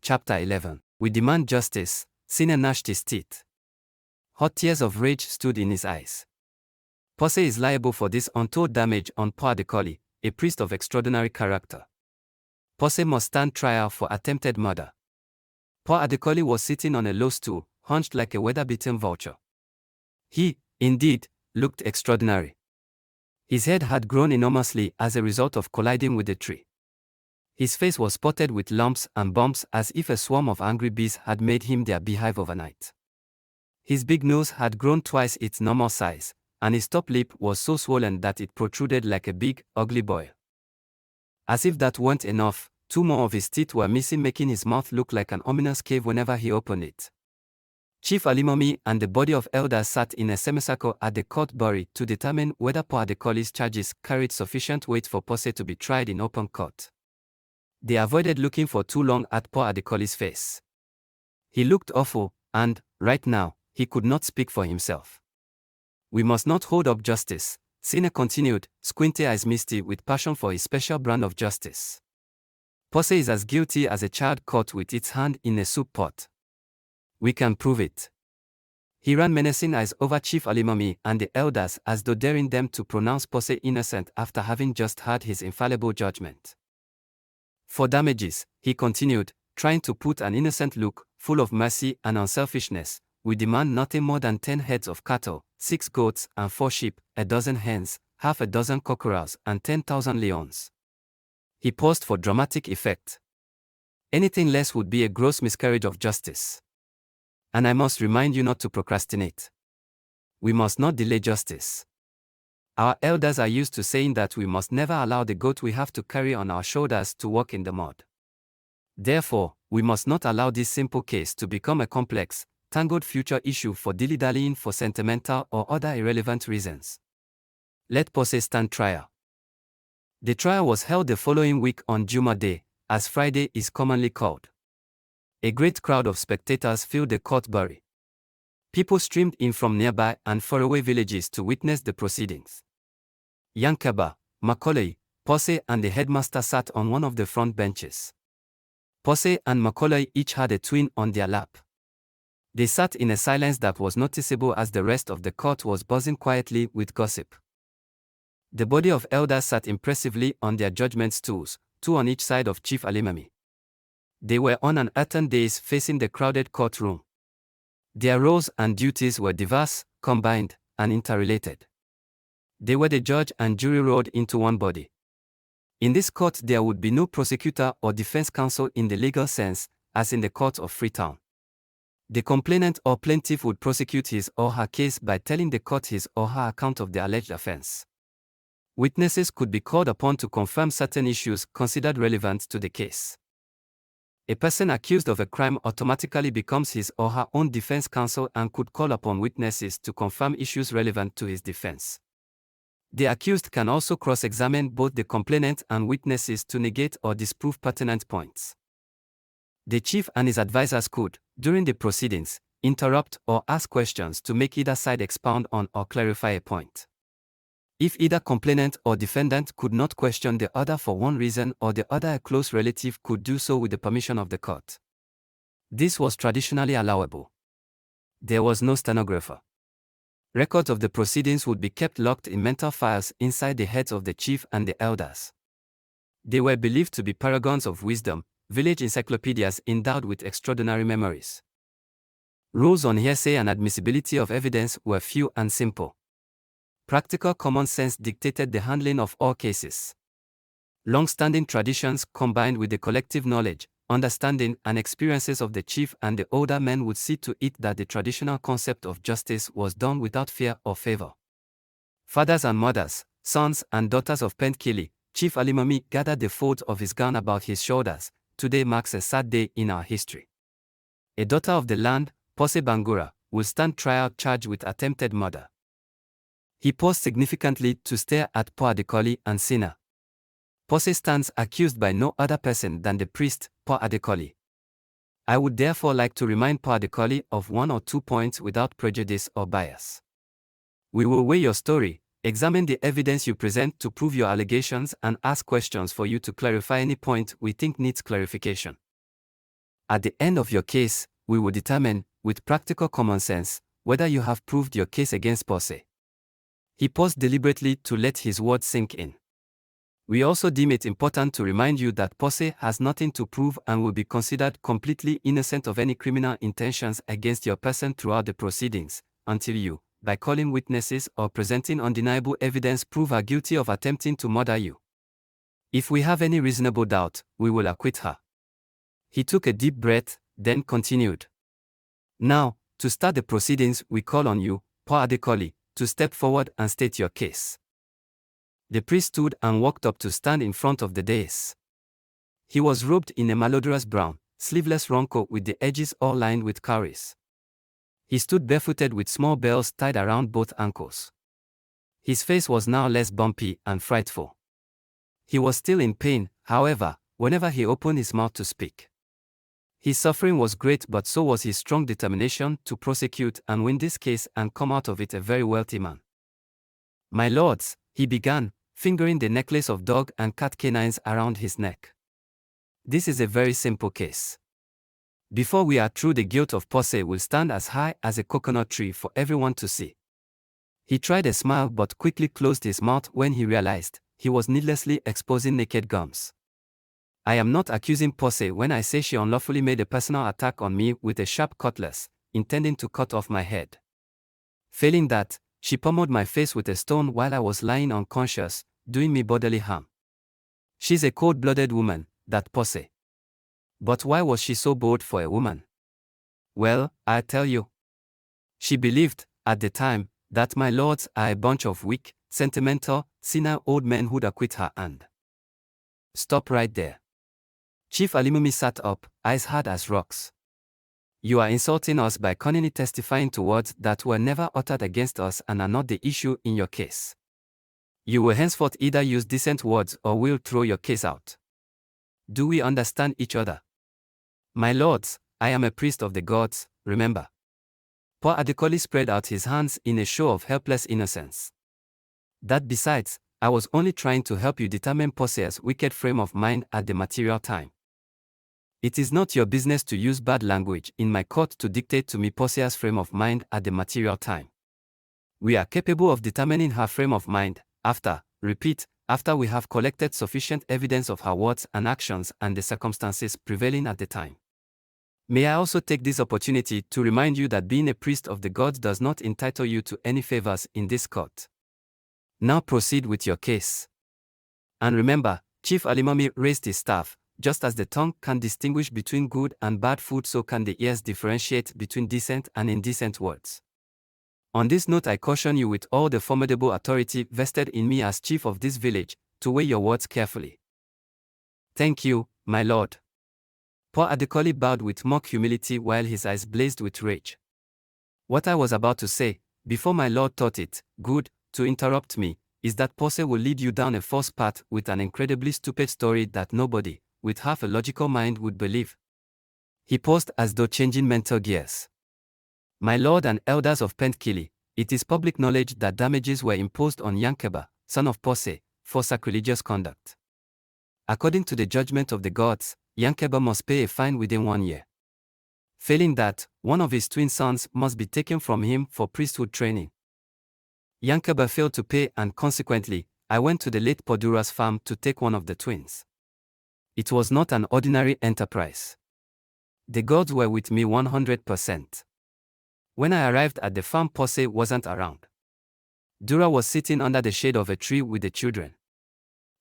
Chapter 11. We demand justice. Sina gnashed his teeth. Hot tears of rage stood in his eyes. Pose is liable for this untold damage on Pa Adekali, a priest of extraordinary character. Pose must stand trial for attempted murder. Pa Adekali was sitting on a low stool, hunched like a weather-beaten vulture. He, indeed, looked extraordinary. His head had grown enormously as a result of colliding with the tree. His face was spotted with lumps and bumps as if a swarm of angry bees had made him their beehive overnight. His big nose had grown twice its normal size, and his top lip was so swollen that it protruded like a big, ugly boil. As if that weren't enough, 2 more of his teeth were missing, making his mouth look like an ominous cave whenever he opened it. Chief Alimomi and the body of elders sat in a semicircle at the court bury to determine whether Pa Adekali's charges carried sufficient weight for Pose to be tried in open court. They avoided looking for too long at Pa Adekali's face. He looked awful, and, right now, he could not speak for himself. We must not hold up justice, Sina continued, squinty eyes misty with passion for his special brand of justice. Pose is as guilty as a child caught with its hand in a soup pot. We can prove it. He ran menacing eyes over Chief Alimomi and the elders as though daring them to pronounce Pose innocent after having just heard his infallible judgment. For damages, he continued, trying to put an innocent look, full of mercy and unselfishness, we demand nothing more than 10 heads of cattle, 6 goats and 4 sheep, a dozen hens, half a dozen cockerels and 10,000 lions. He paused for dramatic effect. Anything less would be a gross miscarriage of justice. And I must remind you not to procrastinate. We must not delay justice. Our elders are used to saying that we must never allow the goat we have to carry on our shoulders to walk in the mud. Therefore, we must not allow this simple case to become a complex, tangled future issue for dilly-dallying for sentimental or other irrelevant reasons. Let Pose stand trial. The trial was held the following week on Juma Day, as Friday is commonly called. A great crowd of spectators filled the court bury. People streamed in from nearby and faraway villages to witness the proceedings. Yankuba, Makalay, Pose and the headmaster sat on one of the front benches. Pose and Makalay each had a twin on their lap. They sat in a silence that was noticeable as the rest of the court was buzzing quietly with gossip. The body of elders sat impressively on their judgment stools, 2 on each side of Chief Alimomi. They were on an earthen dais facing the crowded courtroom. Their roles and duties were diverse, combined, and interrelated. They were the judge and jury rolled into one body. In this court there would be no prosecutor or defense counsel in the legal sense, as in the court of Freetown. The complainant or plaintiff would prosecute his or her case by telling the court his or her account of the alleged offense. Witnesses could be called upon to confirm certain issues considered relevant to the case. A person accused of a crime automatically becomes his or her own defense counsel and could call upon witnesses to confirm issues relevant to his defense. The accused can also cross-examine both the complainant and witnesses to negate or disprove pertinent points. The chief and his advisors could, during the proceedings, interrupt or ask questions to make either side expound on or clarify a point. If either complainant or defendant could not question the other for one reason or the other, a close relative could do so with the permission of the court. This was traditionally allowable. There was no stenographer. Records of the proceedings would be kept locked in mental files inside the heads of the chief and the elders. They were believed to be paragons of wisdom, village encyclopedias endowed with extraordinary memories. Rules on hearsay and admissibility of evidence were few and simple. Practical common sense dictated the handling of all cases. Long-standing traditions combined with the collective knowledge, understanding and experiences of the chief and the older men would see to it that the traditional concept of justice was done without fear or favor. Fathers and mothers, sons and daughters of Pentkili, Chief Alimomi gathered the folds of his gown about his shoulders. Today marks a sad day in our history. A daughter of the land, Pose Bangura, will stand trial charged with attempted murder. He paused significantly to stare at Pa Adekali and Sina. Pose stands accused by no other person than the priest, Pa Adekali. I would therefore like to remind Pa Adekali of 1 or 2 points without prejudice or bias. We will weigh your story, examine the evidence you present to prove your allegations and ask questions for you to clarify any point we think needs clarification. At the end of your case, we will determine, with practical common sense, whether you have proved your case against Pose. He paused deliberately to let his words sink in. We also deem it important to remind you that Pose has nothing to prove and will be considered completely innocent of any criminal intentions against your person throughout the proceedings, until you, by calling witnesses or presenting undeniable evidence, prove her guilty of attempting to murder you. If we have any reasonable doubt, we will acquit her. He took a deep breath, then continued. Now, to start the proceedings, we call on you, Pa Adekali, to step forward and state your case. The priest stood and walked up to stand in front of the dais. He was robed in a malodorous brown, sleeveless raincoat with the edges all lined with cowries. He stood barefooted with small bells tied around both ankles. His face was now less bumpy and frightful. He was still in pain, however, whenever he opened his mouth to speak. His suffering was great, but so was his strong determination to prosecute and win this case and come out of it a very wealthy man. My lords, he began, fingering the necklace of dog and cat canines around his neck. This is a very simple case. Before we are through, the guilt of Pose will stand as high as a coconut tree for everyone to see. He tried a smile but quickly closed his mouth when he realized he was needlessly exposing naked gums. I am not accusing Pose when I say she unlawfully made a personal attack on me with a sharp cutlass, intending to cut off my head. Failing that, she pummeled my face with a stone while I was lying unconscious, doing me bodily harm. She's a cold-blooded woman, that Pose. But why was she so bold for a woman? Well, I'll tell you. She believed, at the time, that my lords are a bunch of weak, sentimental, senile old men who'd acquit her and... Stop right there. Chief Alimumi sat up, eyes hard as rocks. You are insulting us by cunningly testifying to words that were never uttered against us and are not the issue in your case. You will henceforth either use decent words or we'll throw your case out. Do we understand each other? My lords, I am a priest of the gods, remember. Pa Adekali spread out his hands in a show of helpless innocence. That besides, I was only trying to help you determine Pose's wicked frame of mind at the material time. It is not your business to use bad language in my court to dictate to me Pose's frame of mind at the material time. We are capable of determining her frame of mind, after we have collected sufficient evidence of her words and actions and the circumstances prevailing at the time. May I also take this opportunity to remind you that being a priest of the gods does not entitle you to any favors in this court. Now proceed with your case. And remember, Chief Alimami raised his staff. Just as the tongue can distinguish between good and bad food, so can the ears differentiate between decent and indecent words. On this note, I caution you with all the formidable authority vested in me as chief of this village, to weigh your words carefully. Thank you, my lord. Pa Adekali bowed with mock humility while his eyes blazed with rage. What I was about to say, before my lord thought it good to interrupt me, is that Pose will lead you down a false path with an incredibly stupid story that nobody, with half a logical mind, would believe. He paused as though changing mental gears. My lord and elders of Pentkili, it is public knowledge that damages were imposed on Yankuba, son of Pose, for sacrilegious conduct. According to the judgment of the gods, Yankuba must pay a fine within 1 year. Failing that, one of his twin sons must be taken from him for priesthood training. Yankuba failed to pay, and consequently, I went to the late Podura's farm to take one of the twins. It was not an ordinary enterprise. The gods were with me 100%. When I arrived at the farm, Pose wasn't around. Dura was sitting under the shade of a tree with the children.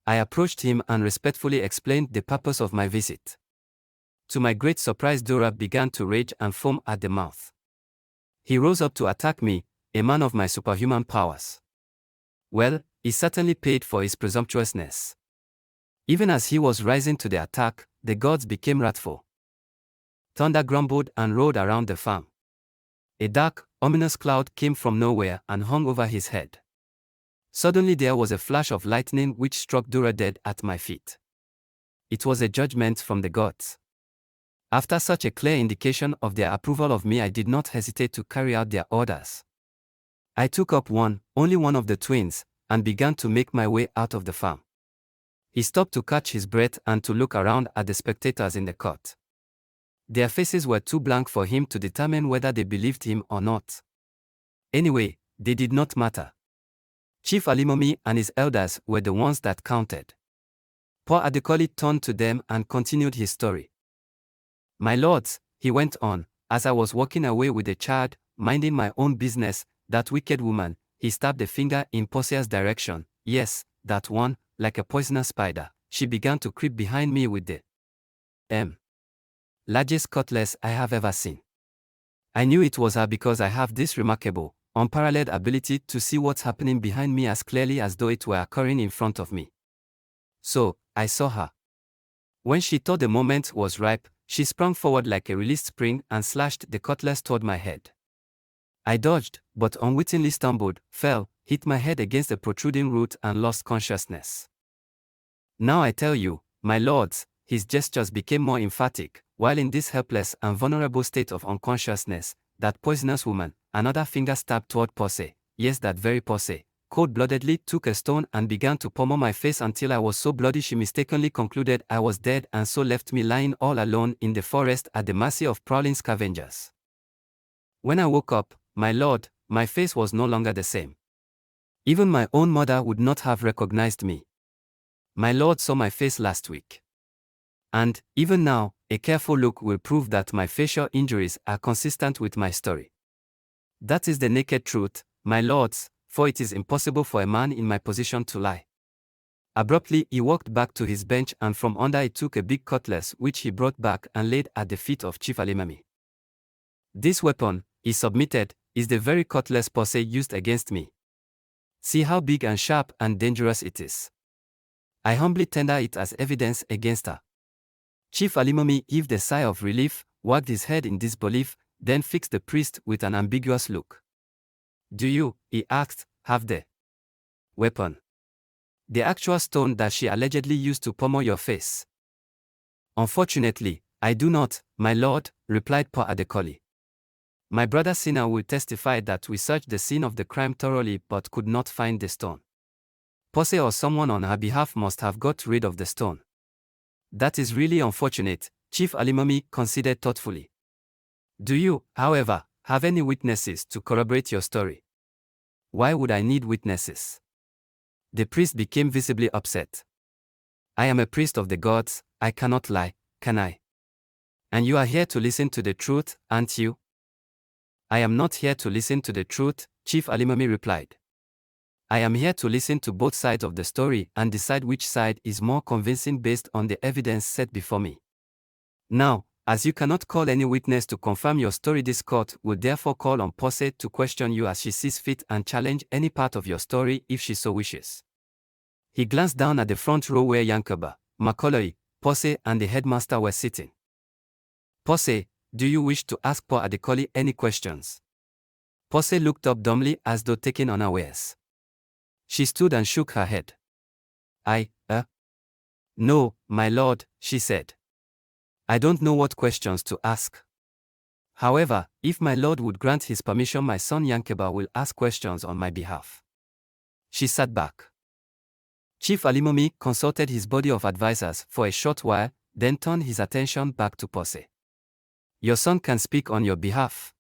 I approached him and respectfully explained the purpose of my visit. To my great surprise, Dura began to rage and foam at the mouth. He rose up to attack me, a man of my superhuman powers. Well, he certainly paid for his presumptuousness. Even as he was rising to the attack, the gods became wrathful. Thunder grumbled and rolled around the farm. A dark, ominous cloud came from nowhere and hung over his head. Suddenly there was a flash of lightning which struck Dura dead at my feet. It was a judgment from the gods. After such a clear indication of their approval of me, I did not hesitate to carry out their orders. I took up only one of the twins, and began to make my way out of the farm. He stopped to catch his breath and to look around at the spectators in the court. Their faces were too blank for him to determine whether they believed him or not. Anyway, they did not matter. Chief Alimomi and his elders were the ones that counted. Pa Adekali turned to them and continued his story. "My lords," he went on, "as I was walking away with the child, minding my own business, that wicked woman," he stabbed a finger in Posea's direction, "yes, that one, like a poisonous spider, she began to creep behind me with the largest cutlass I have ever seen. I knew it was her because I have this remarkable, unparalleled ability to see what's happening behind me as clearly as though it were occurring in front of me. So, I saw her. When she thought the moment was ripe, she sprung forward like a released spring and slashed the cutlass toward my head. I dodged, but unwittingly stumbled, fell, hit my head against a protruding root and lost consciousness. Now I tell you, my lords," his gestures became more emphatic, "while in this helpless and vulnerable state of unconsciousness, that poisonous woman," another finger stabbed toward Pose, yes, that very Pose, cold-bloodedly took a stone and began to pummel my face until I was so bloody she mistakenly concluded I was dead and so left me lying all alone in the forest at the mercy of prowling scavengers. When I woke up, my lord, my face was no longer the same. Even my own mother would not have recognized me. My lord saw my face last week. And, even now, a careful look will prove that my facial injuries are consistent with my story. That is the naked truth, my lords, for it is impossible for a man in my position to lie." Abruptly he walked back to his bench and from under it took a big cutlass which he brought back and laid at the feet of Chief Alimomi. "This weapon," he submitted, "is the very cutlass Pose used against me. See how big and sharp and dangerous it is. I humbly tender it as evidence against her." Chief Alimomi heaved a sigh of relief, wagged his head in disbelief, then fixed the priest with an ambiguous look. "Do you," he asked, "have the weapon? The actual stone that she allegedly used to pummel your face?" "Unfortunately, I do not, my lord," replied Pa Adekali. "My brother Sina will testify that we searched the scene of the crime thoroughly but could not find the stone. Pose or someone on her behalf must have got rid of the stone." "That is really unfortunate," Chief Alimomi considered thoughtfully. "Do you, however, have any witnesses to corroborate your story?" "Why would I need witnesses?" The priest became visibly upset. "I am a priest of the gods, I cannot lie, can I? And you are here to listen to the truth, aren't you?" "I am not here to listen to the truth," Chief Alimomi replied. "I am here to listen to both sides of the story and decide which side is more convincing based on the evidence set before me. Now, as you cannot call any witness to confirm your story, this court will therefore call on Pose to question you as she sees fit and challenge any part of your story if she so wishes." He glanced down at the front row where Yankuba, Makalay, Pose and the headmaster were sitting. "Pose, do you wish to ask Pa Adekali any questions?" Pose looked up dumbly as though taken unawares. She stood and shook her head. No, my lord," she said. "I don't know what questions to ask. However, if my lord would grant his permission, my son Yankuba will ask questions on my behalf." She sat back. Chief Alimomi consulted his body of advisers for a short while, then turned his attention back to Pose. "Your son can speak on your behalf."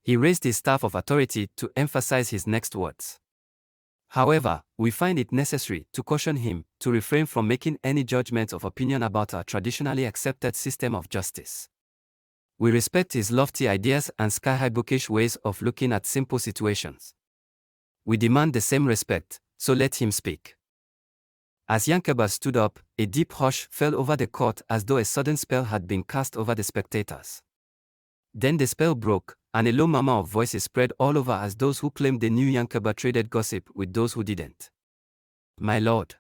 He raised his staff of authority to emphasize his next words. "However, we find it necessary to caution him to refrain from making any judgment of opinion about our traditionally accepted system of justice. We respect his lofty ideas and sky-high bookish ways of looking at simple situations. We demand the same respect, so let him speak." As Yankuba stood up, a deep hush fell over the court as though a sudden spell had been cast over the spectators. Then the spell broke, and a low murmur of voices spread all over as those who claimed they knew Yankuba traded gossip with those who didn't. "My lord."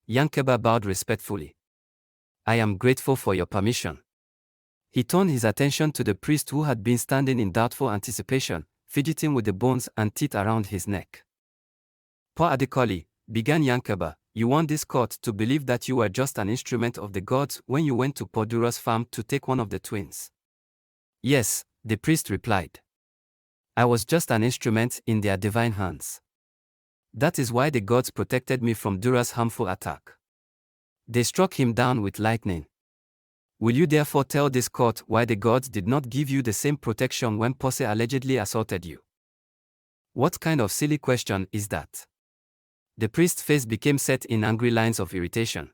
Yankuba bowed respectfully. "I am grateful for your permission." He turned his attention to the priest who had been standing in doubtful anticipation, fidgeting with the bones and teeth around his neck. "Pa Adekali," began Yankuba, "you want this court to believe that you were just an instrument of the gods when you went to Podura's farm to take one of the twins." "Yes," the priest replied. "I was just an instrument in their divine hands. That is why the gods protected me from Dura's harmful attack. They struck him down with lightning. Will you therefore tell this court why the gods did not give you the same protection when Pose allegedly assaulted you? What kind of silly question is that? The priest's face became set in angry lines of irritation.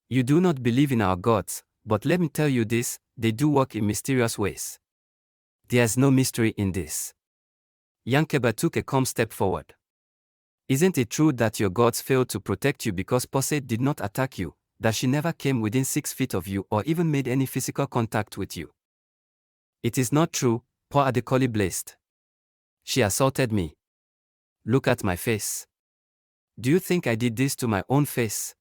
You do not believe in our gods, but let me tell you this, they do work in mysterious ways. There's no mystery in this. Yankuba took a calm step forward. Isn't it true that your gods failed to protect you because Pose did not attack you, that she never came within 6 feet of you or even made any physical contact with you? It is not true, Pa Adekali blazed. She assaulted me. Look at my face. Do you think I did this to my own face?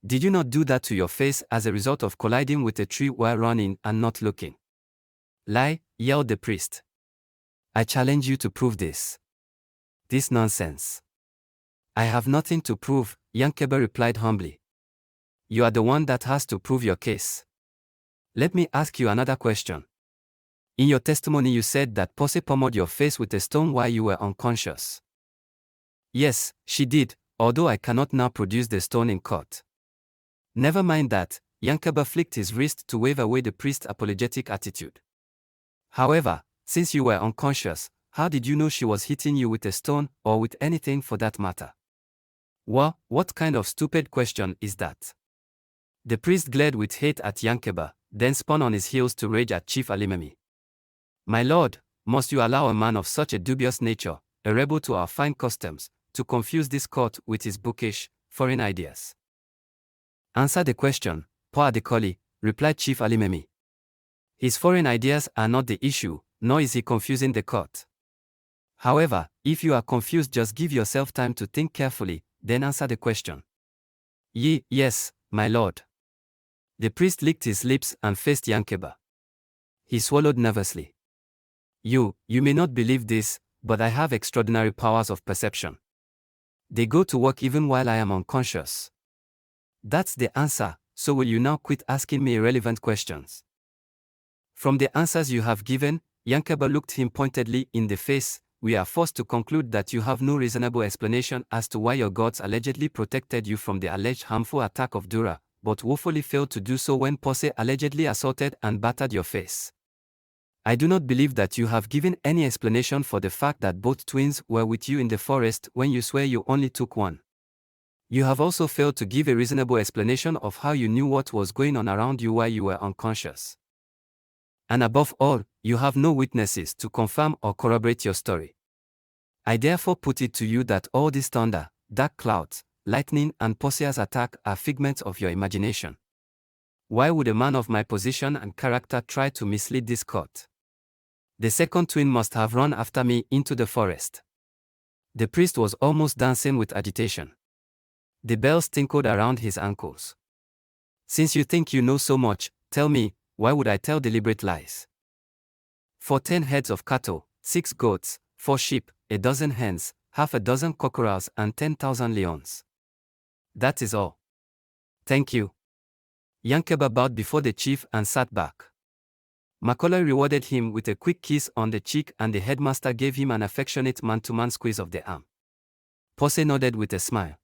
Did you not do that to your face as a result of colliding with a tree while running and not looking? Lie, yelled the priest. I challenge you to prove this. This nonsense. I have nothing to prove, Yankuba replied humbly. You are the one that has to prove your case. Let me ask you another question. In your testimony you said that Pose pummeled your face with a stone while you were unconscious. Yes, she did, although I cannot now produce the stone in court. Never mind that, Yankuba flicked his wrist to wave away the priest's apologetic attitude. However, since you were unconscious, how did you know she was hitting you with a stone, or with anything for that matter? Well, what kind of stupid question is that? The priest glared with hate at Yankuba, then spun on his heels to rage at Chief Alimemi. My lord, must you allow a man of such a dubious nature, a rebel to our fine customs, to confuse this court with his bookish, foreign ideas? Answer the question, Pa Adekali, replied Chief Alimemi. His foreign ideas are not the issue, nor is he confusing the court. However, if you are confused, just give yourself time to think carefully, then answer the question. Yes, my lord. The priest licked his lips and faced Yankuba. He swallowed nervously. You may not believe this, but I have extraordinary powers of perception. They go to work even while I am unconscious. That's the answer, so will you now quit asking me irrelevant questions? From the answers you have given, Yankuba looked him pointedly in the face. We are forced to conclude that you have no reasonable explanation as to why your gods allegedly protected you from the alleged harmful attack of Dura, but woefully failed to do so when Pose allegedly assaulted and battered your face. I do not believe that you have given any explanation for the fact that both twins were with you in the forest when you swear you only took one. You have also failed to give a reasonable explanation of how you knew what was going on around you while you were unconscious. And above all, you have no witnesses to confirm or corroborate your story. I therefore put it to you that all this thunder, dark clouds, lightning and Pose's attack are figments of your imagination. Why would a man of my position and character try to mislead this court? The second twin must have run after me into the forest. The priest was almost dancing with agitation. The bells tinkled around his ankles. Since you think you know so much, tell me, why would I tell deliberate lies? For 10 heads of cattle, 6 goats, 4 sheep, a dozen hens, half a dozen cockerels and 10,000 lions. That is all. Thank you. Yankuba bowed before the chief and sat back. Makalay rewarded him with a quick kiss on the cheek and the headmaster gave him an affectionate man-to-man squeeze of the arm. Pose nodded with a smile.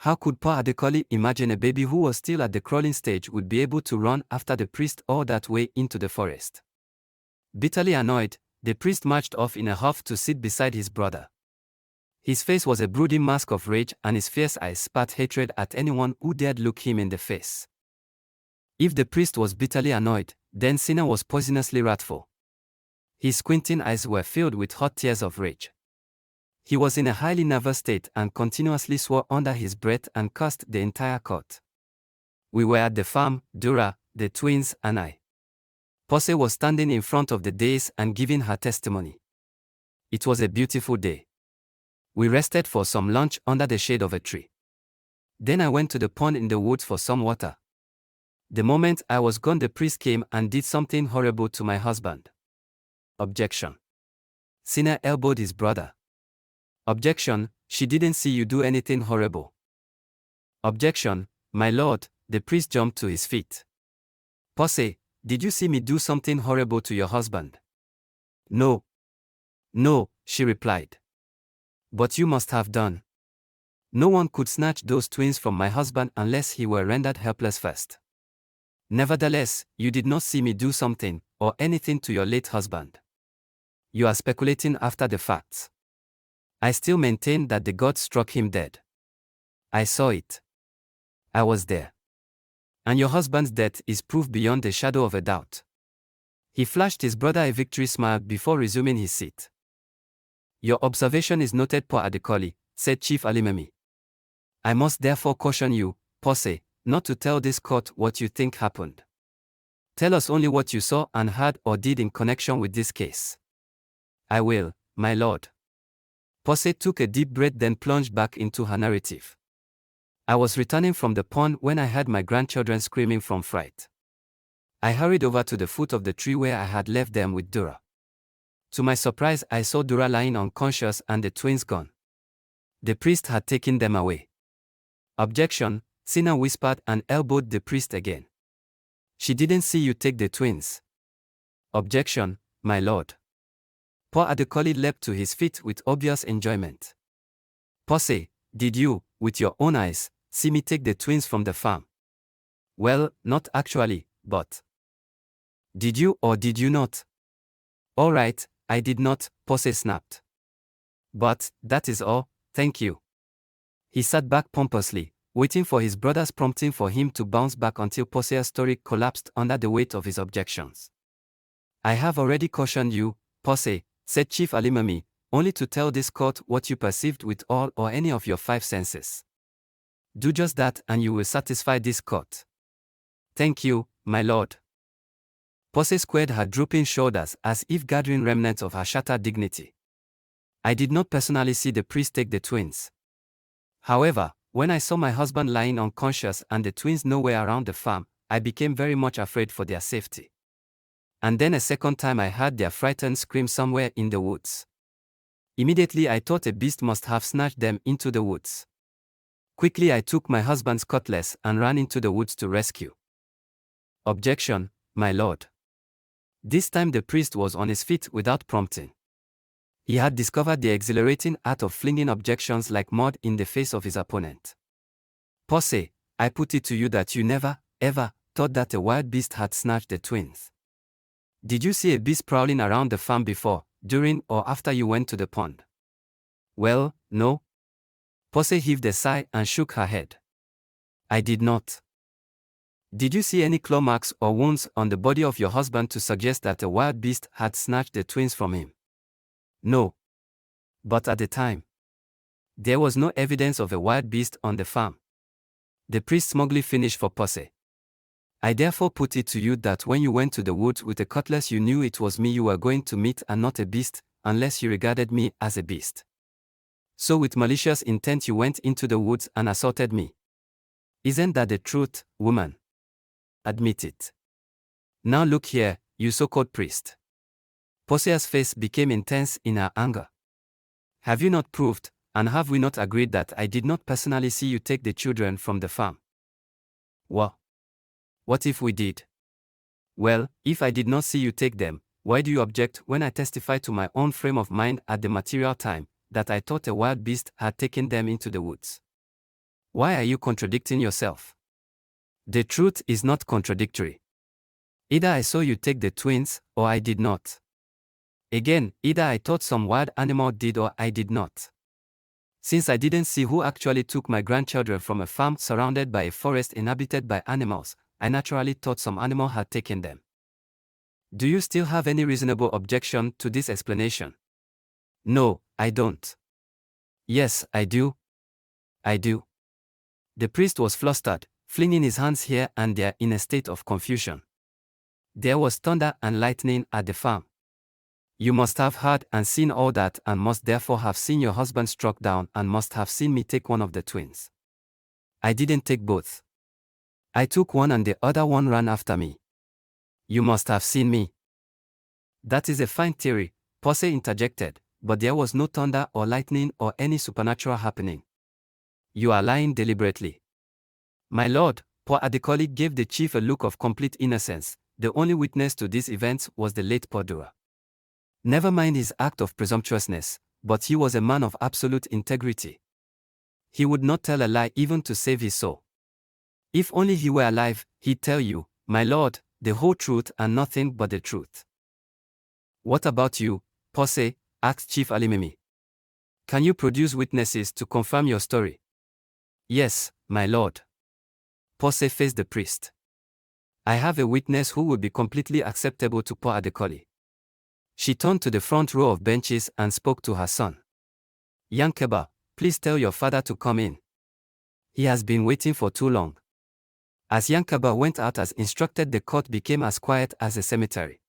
How could Pa Adekali imagine a baby who was still at the crawling stage would be able to run after the priest all that way into the forest? Bitterly annoyed, the priest marched off in a huff to sit beside his brother. His face was a brooding mask of rage and his fierce eyes spat hatred at anyone who dared look him in the face. If the priest was bitterly annoyed, then Sina was poisonously wrathful. His squinting eyes were filled with hot tears of rage. He was in a highly nervous state and continuously swore under his breath and cursed the entire court. We were at the farm, Dura, the twins and I. Pose was standing in front of the dais and giving her testimony. It was a beautiful day. We rested for some lunch under the shade of a tree. Then I went to the pond in the woods for some water. The moment I was gone, the priest came and did something horrible to my husband. Objection. Sina elbowed his brother. Objection, she didn't see you do anything horrible. Objection, my lord, the priest jumped to his feet. Pose, did you see me do something horrible to your husband? No. No, she replied. But you must have done. No one could snatch those twins from my husband unless he were rendered helpless first. Nevertheless, you did not see me do something, or anything to your late husband. You are speculating after the facts. I still maintain that the god struck him dead. I saw it. I was there. And your husband's death is proof beyond a shadow of a doubt. He flashed his brother a victory smile before resuming his seat. Your observation is noted, Pa Adekali, said Chief Alimemi. I must therefore caution you, Pose, not to tell this court what you think happened. Tell us only what you saw and heard or did in connection with this case. I will, my lord. Pose took a deep breath, then plunged back into her narrative. I was returning from the pond when I heard my grandchildren screaming from fright. I hurried over to the foot of the tree where I had left them with Dura. To my surprise, I saw Dura lying unconscious and the twins gone. The priest had taken them away. Objection, Sina whispered and elbowed the priest again. She didn't see you take the twins. Objection, my lord. Pa Adekali leapt to his feet with obvious enjoyment. Pose, did you, with your own eyes, see me take the twins from the farm? Well, not actually, but... Did you or did you not? All right, I did not, Pose snapped. But, that is all, thank you. He sat back pompously, waiting for his brother's prompting for him to bounce back until Pose's story collapsed under the weight of his objections. I have already cautioned you, Pose, said Chief Alimami, only to tell this court what you perceived with all or any of your 5 senses. Do just that and you will satisfy this court. Thank you, my lord. Pose squared her drooping shoulders as if gathering remnants of her shattered dignity. I did not personally see the priest take the twins. However, when I saw my husband lying unconscious and the twins nowhere around the farm, I became very much afraid for their safety. And then a second time I heard their frightened scream somewhere in the woods. Immediately I thought a beast must have snatched them into the woods. Quickly I took my husband's cutlass and ran into the woods to rescue. Objection, my lord. This time the priest was on his feet without prompting. He had discovered the exhilarating art of flinging objections like mud in the face of his opponent. Pose, I put it to you that you never, ever, thought that a wild beast had snatched the twins. Did you see a beast prowling around the farm before, during or after you went to the pond? Well, no. Pose heaved a sigh and shook her head. I did not. Did you see any claw marks or wounds on the body of your husband to suggest that a wild beast had snatched the twins from him? No. But at the time, there was no evidence of a wild beast on the farm. The priest smugly finished for Pose. I therefore put it to you that when you went to the woods with a cutlass you knew it was me you were going to meet and not a beast, unless you regarded me as a beast. So with malicious intent you went into the woods and assaulted me. Isn't that the truth, woman? Admit it. Now look here, you so-called priest. Pose's face became intense in her anger. Have you not proved, and have we not agreed that I did not personally see you take the children from the farm? What if we did? Well, if I did not see you take them, why do you object when I testify to my own frame of mind at the material time, that I thought a wild beast had taken them into the woods? Why are you contradicting yourself? The truth is not contradictory. Either I saw you take the twins, or I did not. Again, either I thought some wild animal did or I did not. Since I didn't see who actually took my grandchildren from a farm surrounded by a forest inhabited by animals, I naturally thought some animal had taken them. Do you still have any reasonable objection to this explanation? No, I don't. Yes, I do. I do. The priest was flustered, flinging his hands here and there in a state of confusion. There was thunder and lightning at the farm. You must have heard and seen all that and must therefore have seen your husband struck down and must have seen me take one of the twins. I didn't take both. I took one and the other one ran after me. You must have seen me. That is a fine theory, Pose interjected, but there was no thunder or lightning or any supernatural happening. You are lying deliberately. My lord, Pa Adekali gave the chief a look of complete innocence. The only witness to these events was the late Podura. Never mind his act of presumptuousness, but he was a man of absolute integrity. He would not tell a lie even to save his soul. If only he were alive, he'd tell you, My lord, the whole truth and nothing but the truth. What about you, Pose? Asked Chief Alimemi. Can you produce witnesses to confirm your story? Yes, my lord. Pose faced the priest. I have a witness who will be completely acceptable to Pa Adekali. She turned to the front row of benches and spoke to her son. Yankuba, please tell your father to come in. He has been waiting for too long. As Yankuba went out as instructed, the court became as quiet as a cemetery.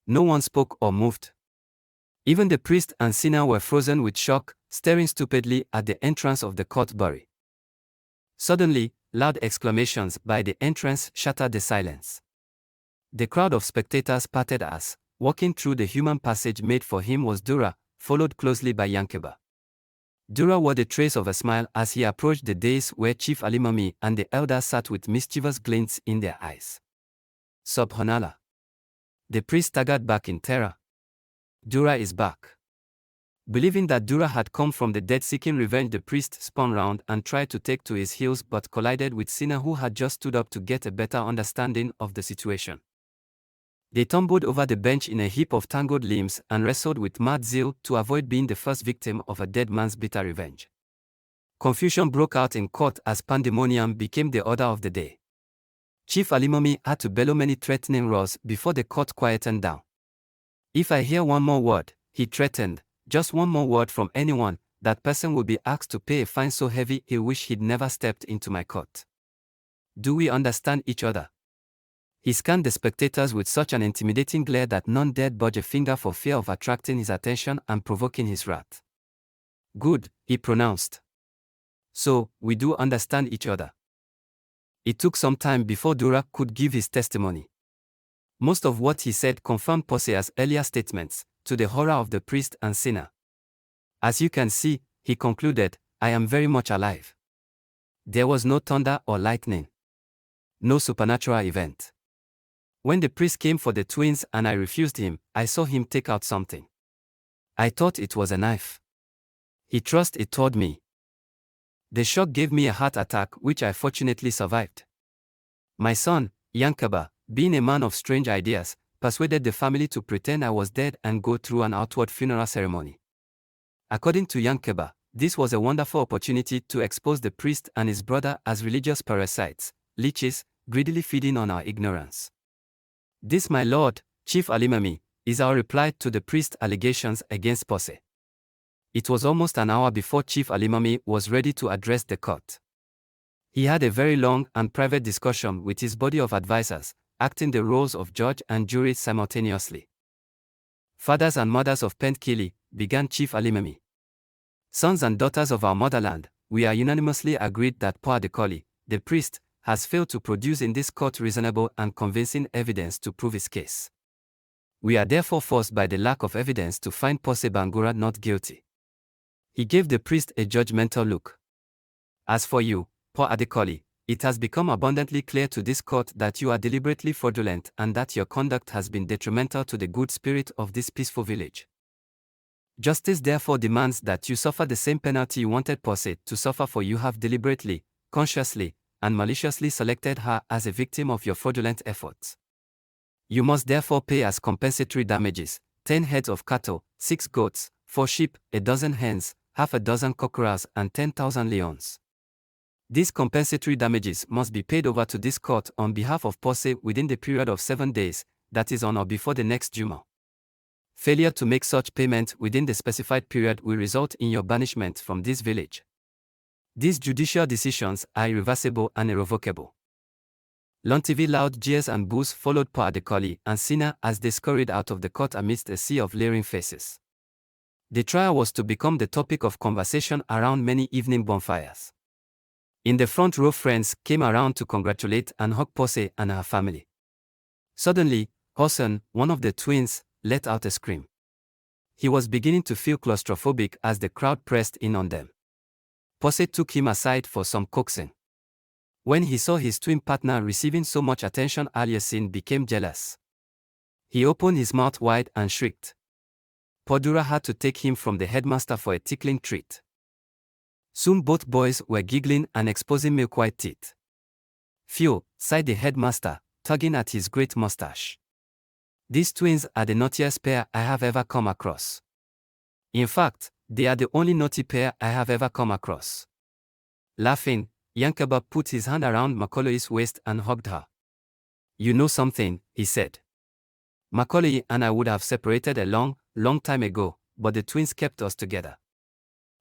No one spoke or moved. Even the priest and sinner were frozen with shock, staring stupidly at the entrance of the court bury. Suddenly, loud exclamations by the entrance shattered the silence. The crowd of spectators parted as, walking through the human passage made for him was Dura, followed closely by Yankuba. Dura wore the trace of a smile as he approached the dais where Chief Alimami and the elders sat with mischievous glints in their eyes. Subhanallah. The priest staggered back in terror. Dura is back. Believing that Dura had come from the dead seeking revenge, the priest spun round and tried to take to his heels but collided with Sina, who had just stood up to get a better understanding of the situation. They tumbled over the bench in a heap of tangled limbs and wrestled with mad zeal to avoid being the first victim of a dead man's bitter revenge. Confusion broke out in court as pandemonium became the order of the day. Chief Alimami had to bellow many threatening roars before the court quietened down. If I hear one more word, he threatened, just one more word from anyone, that person will be asked to pay a fine so heavy he'll wish he'd never stepped into my court. Do we understand each other? He scanned the spectators with such an intimidating glare that none dared budge a finger for fear of attracting his attention and provoking his wrath. Good, he pronounced. So, we do understand each other. It took some time before Dura could give his testimony. Most of what he said confirmed Posea's earlier statements, to the horror of the priest and sinner. As you can see, he concluded, I am very much alive. There was no thunder or lightning. No supernatural event. When the priest came for the twins and I refused him, I saw him take out something. I thought it was a knife. He thrust it toward me. The shock gave me a heart attack which I fortunately survived. My son, Yankuba, being a man of strange ideas, persuaded the family to pretend I was dead and go through an outward funeral ceremony. According to Yankuba, this was a wonderful opportunity to expose the priest and his brother as religious parasites, leeches, greedily feeding on our ignorance. This, my lord, Chief Alimami, is our reply to the priest's allegations against Pose. It was almost an hour before Chief Alimami was ready to address the court. He had a very long and private discussion with his body of advisers, acting the roles of judge and jury simultaneously. Fathers and mothers of Pentkili, began Chief Alimami. Sons and daughters of our motherland, we are unanimously agreed that Pa Adekali, the priest, has failed to produce in this court reasonable and convincing evidence to prove his case. We are therefore forced by the lack of evidence to find Pose Bangura not guilty. He gave the priest a judgmental look. As for you, Pa Adekali, it has become abundantly clear to this court that you are deliberately fraudulent and that your conduct has been detrimental to the good spirit of this peaceful village. Justice therefore demands that you suffer the same penalty you wanted Pose to suffer, for you have deliberately, consciously, and maliciously selected her as a victim of your fraudulent efforts. You must therefore pay as compensatory damages 10 heads of cattle, 6 goats, 4 sheep, 12 hens, half a dozen cockerels, and 10,000 lions. These compensatory damages must be paid over to this court on behalf of Pose within the period of 7 days, that is on or before the next Juma. Failure to make such payment within the specified period will result in your banishment from this village. These judicial decisions are irreversible and irrevocable. Lontivi loud jeers and boos followed Pa Adekali and Sina as they scurried out of the court amidst a sea of leering faces. The trial was to become the topic of conversation around many evening bonfires. In the front row, friends came around to congratulate and hug Pose and her family. Suddenly, Hossein, one of the twins, let out a scream. He was beginning to feel claustrophobic as the crowd pressed in on them. Pose took him aside for some coaxing. When he saw his twin partner receiving so much attention, Aliassine became jealous. He opened his mouth wide and shrieked. Podura had to take him from the headmaster for a tickling treat. Soon both boys were giggling and exposing milk-white teeth. Phew, sighed the headmaster, tugging at his great mustache. These twins are the naughtiest pair I have ever come across. In fact, they are the only naughty pair I have ever come across. Laughing, Yankuba put his hand around Makalay's waist and hugged her. You know something, he said. Makalay and I would have separated a long, long time ago, but the twins kept us together.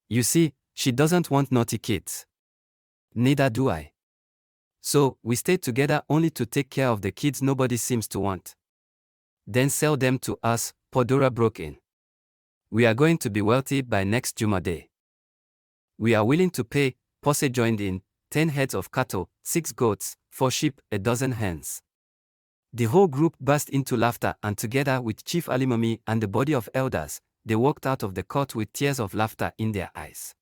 You see, she doesn't want naughty kids. Neither do I. So, we stayed together only to take care of the kids nobody seems to want. Then sell them to us, Podora broke in. We are going to be wealthy by next Juma Day. We are willing to pay, Pose joined in, 10 heads of cattle, 6 goats, 4 sheep, a dozen hens. The whole group burst into laughter, and together with Chief Alimami and the body of elders, they walked out of the court with tears of laughter in their eyes.